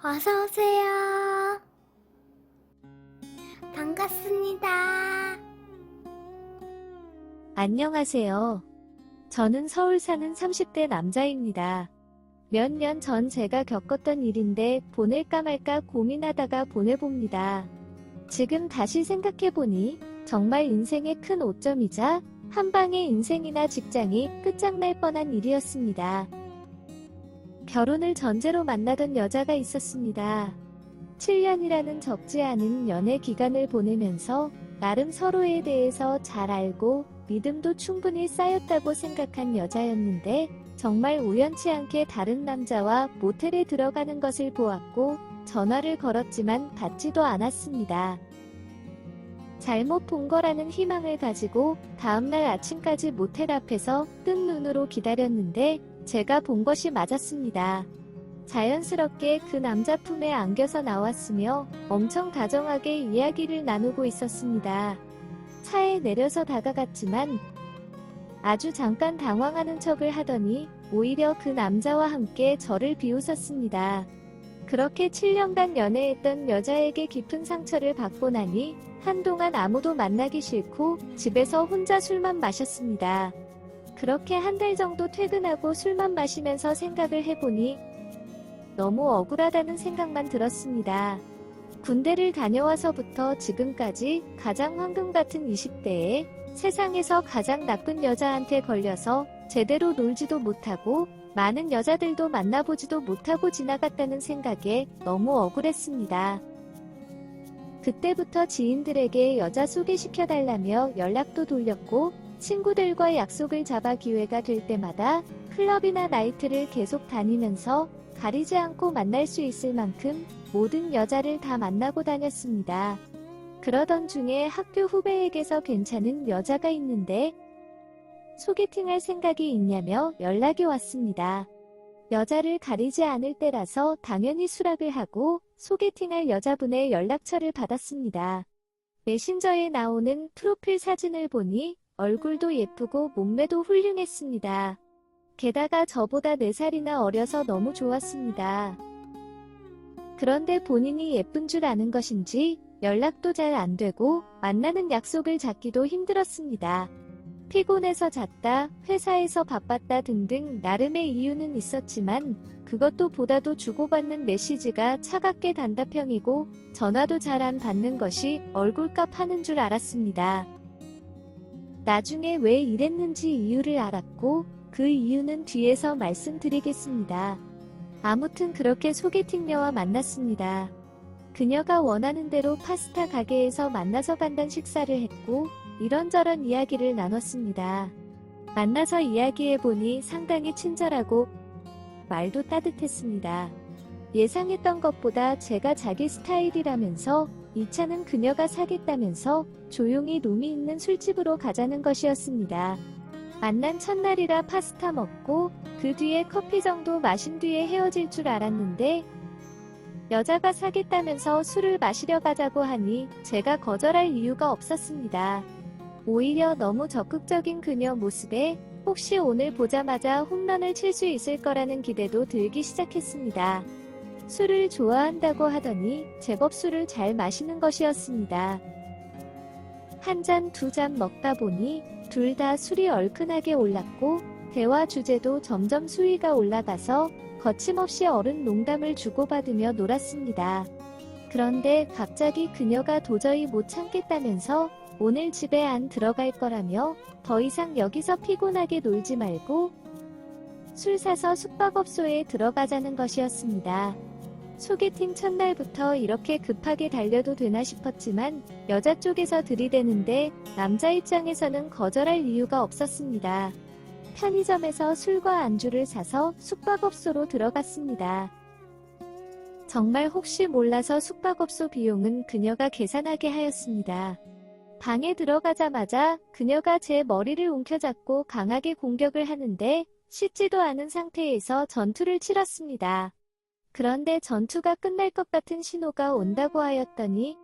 어서오세요. 반갑습니다. 안녕하세요. 저는 서울 사는 30대 남자입니다. 몇 년 전 제가 겪었던 일인데 보낼까 말까 고민하다가 보내봅니다. 지금 다시 생각해보니 정말 인생의 큰 오점이자 한 방에 인생이나 직장이 끝장날 뻔한 일이었습니다. 결혼을 전제로 만나던 여자가 있었습니다. 7년이라는 적지 않은 연애 기간을 보내면서 나름 서로에 대해서 잘 알고 믿음도 충분히 쌓였다고 생각한 여자였는데 정말 우연치 않게 다른 남자와 모텔에 들어가는 것을 보았고 전화를 걸었지만 받지도 않았습니다. 잘못 본 거라는 희망을 가지고 다음날 아침까지 모텔 앞에서 뜬 눈으로 기다렸는데 제가 본 것이 맞았습니다. 자연스럽게 그 남자 품에 안겨서 나왔으며 엄청 다정하게 이야기를 나누고 있었습니다. 차에 내려서 다가갔지만 아주 잠깐 당황하는 척을 하더니 오히려 그 남자와 함께 저를 비웃었습니다. 그렇게 7년간 연애했던 여자에게 깊은 상처를 받고 나니 한동안 아무도 만나기 싫고 집에서 혼자 술만 마셨습니다. 그렇게 한 달 정도 퇴근하고 술만 마시면서 생각을 해보니 너무 억울하다는 생각만 들었습니다. 군대를 다녀와서부터 지금까지 가장 황금 같은 20대에 세상에서 가장 나쁜 여자한테 걸려서 제대로 놀지도 못하고 많은 여자들도 만나보지도 못하고 지나갔다는 생각에 너무 억울했습니다. 그때부터 지인들에게 여자 소개시켜달라며 연락도 돌렸고 친구들과 약속을 잡아 기회가 될 때마다 클럽이나 나이트를 계속 다니면서 가리지 않고 만날 수 있을 만큼 모든 여자를 다 만나고 다녔습니다. 그러던 중에 학교 후배에게서 괜찮은 여자가 있는데 소개팅할 생각이 있냐며 연락이 왔습니다. 여자를 가리지 않을 때라서 당연히 수락을 하고 소개팅할 여자분의 연락처를 받았습니다. 메신저에 나오는 프로필 사진을 보니 얼굴도 예쁘고 몸매도 훌륭했습니다. 게다가 저보다 4살이나 어려서 너무 좋았습니다. 그런데 본인이 예쁜 줄 아는 것인지 연락도 잘 안 되고 만나는 약속을 잡기도 힘들었습니다. 피곤해서 잤다, 회사에서 바빴다 등등 나름의 이유는 있었지만 그것도 보다도 주고받는 메시지가 차갑게 단답형이고 전화도 잘 안 받는 것이 얼굴값 하는 줄 알았습니다. 나중에 왜 이랬는지 이유를 알았고 그 이유는 뒤에서 말씀드리겠습니다. 아무튼 그렇게 소개팅녀와 만났습니다. 그녀가 원하는 대로 파스타 가게에서 만나서 간단 식사를 했고 이런저런 이야기를 나눴습니다. 만나서 이야기해보니 상당히 친절하고 말도 따뜻했습니다. 예상했던 것보다 제가 자기 스타일이라면서 2차는 그녀가 사겠다면서 조용히 룸이 있는 술집으로 가자는 것이었습니다. 만난 첫날이라 파스타 먹고 그 뒤에 커피 정도 마신 뒤에 헤어질 줄 알았는데 여자가 사겠다면서 술을 마시려 가자고 하니 제가 거절할 이유가 없었습니다. 오히려 너무 적극적인 그녀 모습에 혹시 오늘 보자마자 홈런을 칠 수 있을 거라는 기대도 들기 시작했습니다. 술을 좋아한다고 하더니 제법 술을 잘 마시는 것이었습니다. 한 잔, 2잔 먹다 보니 둘 다 술이 얼큰하게 올랐고 대화 주제도 점점 수위가 올라가서 거침없이 어른 농담을 주고받으며 놀았습니다. 그런데 갑자기 그녀가 도저히 못 참겠다면서 오늘 집에 안 들어갈 거라며 더 이상 여기서 피곤하게 놀지 말고 술 사서 숙박업소에 들어가자는 것이었습니다. 소개팅 첫날부터 이렇게 급하게 달려도 되나 싶었지만 여자 쪽에서 들이대는데 남자 입장에서는 거절할 이유가 없었습니다. 편의점에서 술과 안주를 사서 숙박업소로 들어갔습니다. 정말 혹시 몰라서 숙박업소 비용은 그녀가 계산하게 하였습니다. 방에 들어가자마자 그녀가 제 머리를 움켜잡고 강하게 공격을 하는데 씻지도 않은 상태에서 전투를 치렀습니다. 그런데 전투가 끝날 것 같은 신호가 온다고 하였더니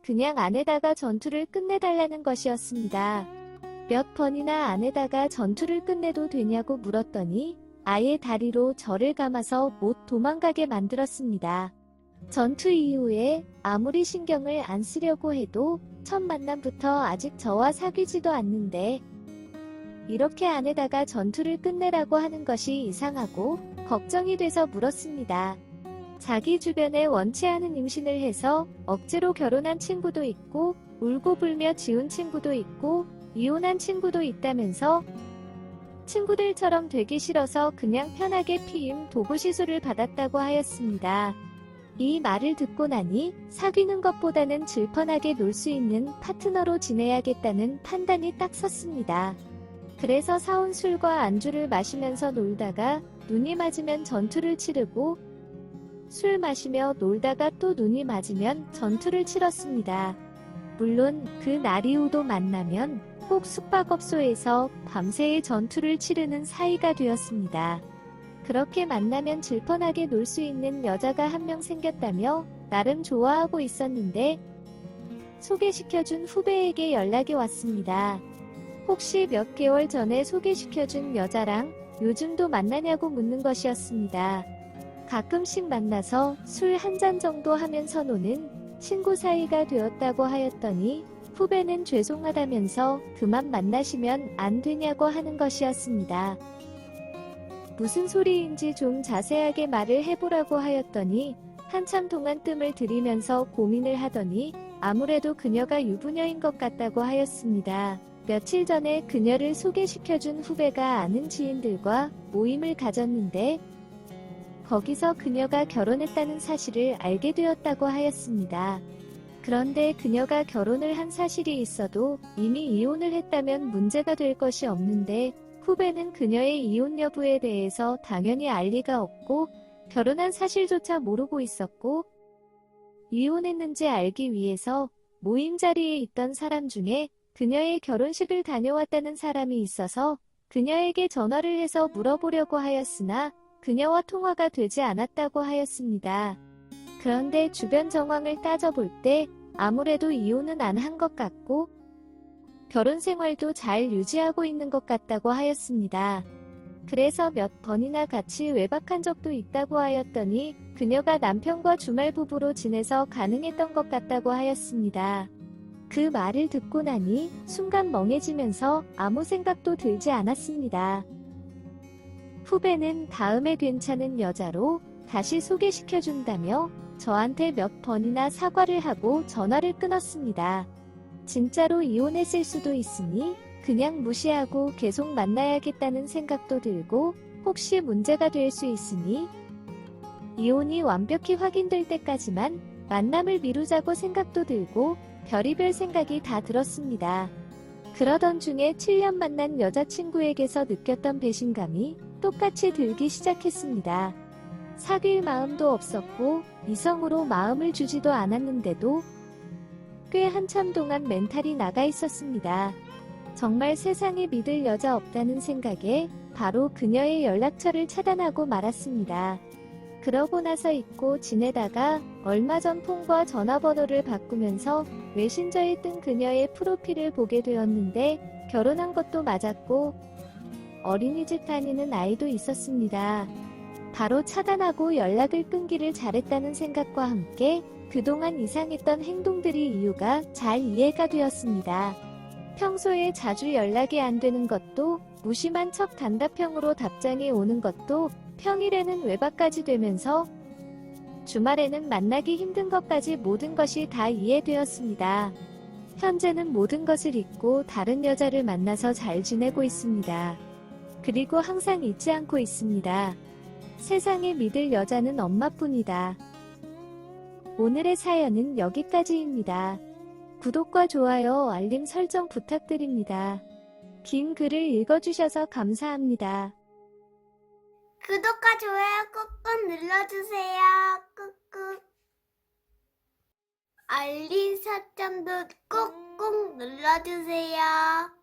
그냥 안에다가 전투를 끝내달라는 것이었습니다. 몇 번이나 안에다가 전투를 끝내도 되냐고 물었더니 아예 다리로 저를 감아서 못 도망가게 만들었습니다. 전투 이후에 아무리 신경을 안 쓰려고 해도 첫 만남부터 아직 저와 사귀지도 않는데 이렇게 안에다가 전투를 끝내라고 하는 것이 이상하고 걱정이 돼서 물었습니다. 자기 주변에 원치 않은 임신을 해서 억지로 결혼한 친구도 있고 울고불며 지운 친구도 있고 이혼한 친구도 있다면서 친구들처럼 되기 싫어서 그냥 편하게 피임 도구 시술을 받았다고 하였습니다. 이 말을 듣고 나니 사귀는 것보다는 질펀하게 놀 수 있는 파트너로 지내야겠다는 판단이 딱 섰습니다. 그래서 사온 술과 안주를 마시면서 놀다가 눈이 맞으면 전투를 치르고 술 마시며 놀다가 또 눈이 맞으면 전투를 치렀습니다. 물론 그 날 이후도 만나면 꼭 숙박업소에서 밤새의 전투를 치르는 사이가 되었습니다. 그렇게 만나면 질펀하게 놀 수 있는 여자가 한 명 생겼다며 나름 좋아하고 있었는데 소개시켜준 후배에게 연락이 왔습니다. 혹시 몇 개월 전에 소개시켜준 여자랑 요즘도 만나냐고 묻는 것이었습니다. 가끔씩 만나서 술 한 잔 정도 하면서 노는 친구 사이가 되었다고 하였더니 후배는 죄송하다면서 그만 만나시면 안 되냐고 하는 것이었습니다. 무슨 소리인지 좀 자세하게 말을 해보라고 하였더니 한참 동안 뜸을 들이면서 고민을 하더니 아무래도 그녀가 유부녀인 것 같다고 하였습니다. 며칠 전에 그녀를 소개시켜준 후배가 아는 지인들과 모임을 가졌는데 거기서 그녀가 결혼했다는 사실을 알게 되었다고 하였습니다. 그런데 그녀가 결혼을 한 사실이 있어도 이미 이혼을 했다면 문제가 될 것이 없는데 후배는 그녀의 이혼 여부에 대해서 당연히 알 리가 없고 결혼한 사실조차 모르고 있었고 이혼했는지 알기 위해서 모임 자리에 있던 사람 중에 그녀의 결혼식을 다녀왔다는 사람이 있어서 그녀에게 전화를 해서 물어보려고 하였으나 그녀와 통화가 되지 않았다고 하였습니다. 그런데 주변 정황을 따져볼 때 아무래도 이혼은 안 한 것 같고 결혼 생활도 잘 유지하고 있는 것 같다고 하였습니다. 그래서 몇 번이나 같이 외박한 적도 있다고 하였더니 그녀가 남편과 주말 부부로 지내서 가능했던 것 같다고 하였습니다. 그 말을 듣고 나니 순간 멍해지면서 아무 생각도 들지 않았습니다. 후배는 다음에 괜찮은 여자로 다시 소개시켜준다며 저한테 몇 번이나 사과를 하고 전화를 끊었습니다. 진짜로 이혼했을 수도 있으니 그냥 무시하고 계속 만나야겠다는 생각도 들고 혹시 문제가 될 수 있으니 이혼이 완벽히 확인될 때까지만 만남을 미루자고 생각도 들고 별의별 생각이 다 들었습니다. 그러던 중에 7년 만난 여자친구에게서 느꼈던 배신감이 똑같이 들기 시작했습니다. 사귈 마음도 없었고 이성으로 마음을 주지도 않았는데도 꽤 한참 동안 멘탈이 나가 있었습니다. 정말 세상에 믿을 여자 없다는 생각에 바로 그녀의 연락처를 차단하고 말았습니다. 그러고 나서 잊고 지내다가 얼마 전 폰과 전화번호를 바꾸면서 메신저에 뜬 그녀의 프로필을 보게 되었는데 결혼한 것도 맞았고 어린이집 다니는 아이도 있었습니다. 바로 차단하고 연락을 끊기를 잘했다는 생각과 함께 그동안 이상했던 행동들이 이유가 잘 이해가 되었습니다. 평소에 자주 연락이 안 되는 것도 무심한 척 단답형으로 답장이 오는 것도 평일에는 외박까지 되면서 주말에는 만나기 힘든 것까지 모든 것이 다 이해되었습니다. 현재는 모든 것을 잊고 다른 여자를 만나서 잘 지내고 있습니다. 그리고 항상 잊지 않고 있습니다. 세상에 믿을 여자는 엄마뿐이다. 오늘의 사연은 여기까지입니다. 구독과 좋아요, 알림 설정 부탁드립니다. 긴 글을 읽어주셔서 감사합니다. 구독과 좋아요 꾹꾹 눌러주세요. 꾹꾹. 알림 설정도 꾹꾹 눌러주세요.